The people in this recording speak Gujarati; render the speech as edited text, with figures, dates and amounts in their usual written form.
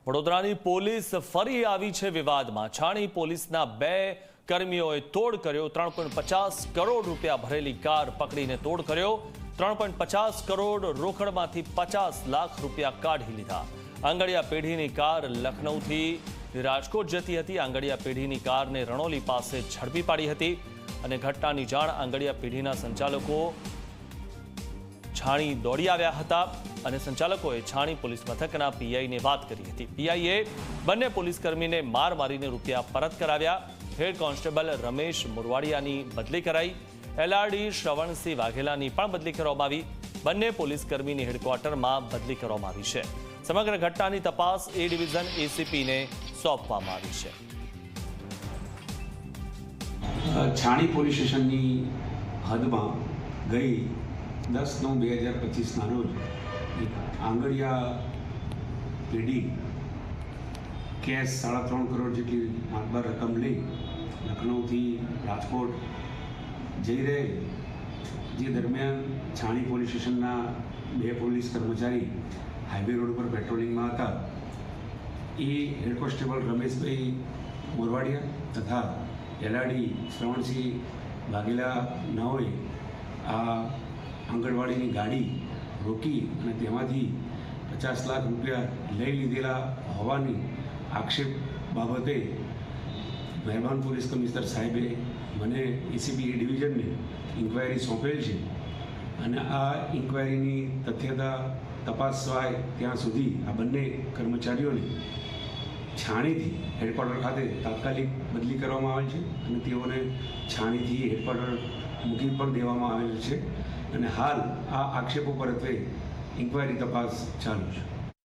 વડોદરાની પોલીસ ફરી આવી છે વિવાદમાં। છાણી પોલીસના 2 કર્મીઓએ તોડ કર્યો। 3.50 કરોડ રૂપિયા ભરેલી કાર પકડીને તોડ કર્યો। 3.50 કરોડ રોકડમાંથી 50 લાખ રૂપિયા કાઢી લીધા। આંગડિયા પેઢીની કાર લખનૌથી રાજકોટ જતી હતી। આંગડિયા પેઢીની કારને રણોલી પાસે ઝડપી પાડી હતી અને ઘટનાની જાણ આંગડિયા પેઢીના સંચાલકો છાણી દોડી આવ્યા હતા અને સંચાલકોએ છાણી પોલીસ મથકના પીઆઈને વાત કરી હતી। પીઆઈએ બંને પોલીસકર્મીને માર મારીને રૂપિયા પરત કરાવ્યા। હેડ કોન્સ્ટેબલ રમેશ મોરવાડિયાની બદલી કરાઈ। એલઆરડી શ્રવણસિંહ વાઘેલાની પણ બદલી કરવામાં આવી। બંને પોલીસકર્મીની હેડક્વાર્ટરમાં બદલી કરવામાં આવી છે। સમગ્ર ઘટનાની તપાસ એ ડિવિઝન એસીપીને સોંપવામાં આવી છે। છાણી પોલીસ સ્ટેશનની હદમાં ગઈ 10/9/2025 રોજ એક આંગડિયા પેઢી કેશ 3.5 કરોડ જેટલી માતબર રકમ લઈ લખનૌથી રાજકોટ જઈ રહેલ જે દરમિયાન છાણી પોલીસ સ્ટેશનના 2 પોલીસ કર્મચારી હાઈવે રોડ પર પેટ્રોલિંગમાં હતા। એ હેડ કોન્સ્ટેબલ રમેશભાઈ મોરવાડિયા તથા એલઆરડી શ્રવણસિંહ વાઘેલા નાઓએ આ આંગણવાડીની ગાડી રોકી અને તેમાંથી 50 લાખ રૂપિયા લઈ લીધેલા હોવાની આક્ષેપ બાબતે મહેરબાન પોલીસ કમિશનર સાહેબે મને એસીપી એ ડિવિઝનને ઇન્ક્વાયરી સોંપેલ છે અને આ ઇન્ક્વાયરીની તથ્યતા તપાસવાય ત્યાં સુધી આ બંને કર્મચારીઓને છાણીથી હેડક્વાર્ટર ખાતે તાત્કાલિક બદલી કરવામાં આવેલ છે અને તેઓને છાણીથી હેડક્વાર્ટર મૂકી પણ દેવામાં આવેલ છે અને હાલ આ આક્ષેપો પરત્વે ઇન્ક્વાયરી તપાસ ચાલુ છે।